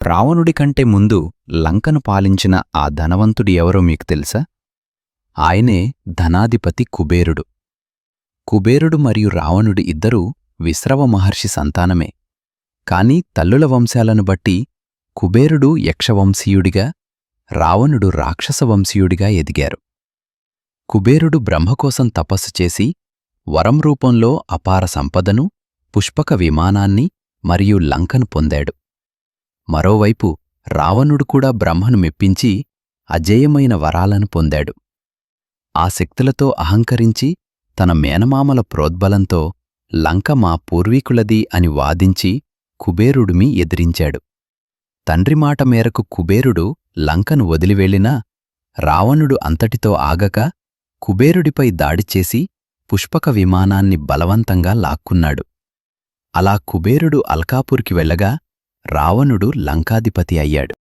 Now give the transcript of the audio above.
రావణుడి కంటే ముందు లంకను పాలించిన ఆ ధనవంతుడు ఎవరో మీకు తెలుసా? ఆయనే ధనాధిపతి కుబేరుడు. కుబేరుడు మరియు రావణుడు ఇద్దరూ విశ్రవ మహర్షి సంతానమే. కాని తల్లుల వంశాలను బట్టి కుబేరుడు యక్షవంశీయుడిగా, రావణుడు రాక్షసవంశీయుడిగా ఎదిగారు. కుబేరుడు బ్రహ్మకోసం తపస్సు చేసి వరం రూపంలో అపార సంపదను, పుష్పక విమానాన్ని మరియు లంకను పొందాడు. మరోవైపు రావణుడు కూడా బ్రహ్మను మెప్పించి అజేయమైన వరాలను పొందాడు. ఆ శక్తులతో అహంకరించి తన మేనమామల ప్రోద్బలంతో లంక మా పూర్వీకులది అని వాదించి కుబేరుడిమి ఎదిరించాడు. తండ్రి మాట మేరకు కుబేరుడు లంకను వదిలివెళ్లినా రావణుడు అంతటితో ఆగక కుబేరుడిపై దాడిచేసి పుష్పక విమానాన్ని బలవంతంగా లాక్కున్నాడు. అలా కుబేరుడు అల్కాపూర్కి వెళ్లగా రావణుడు లంకాధిపతి అయ్యాడు.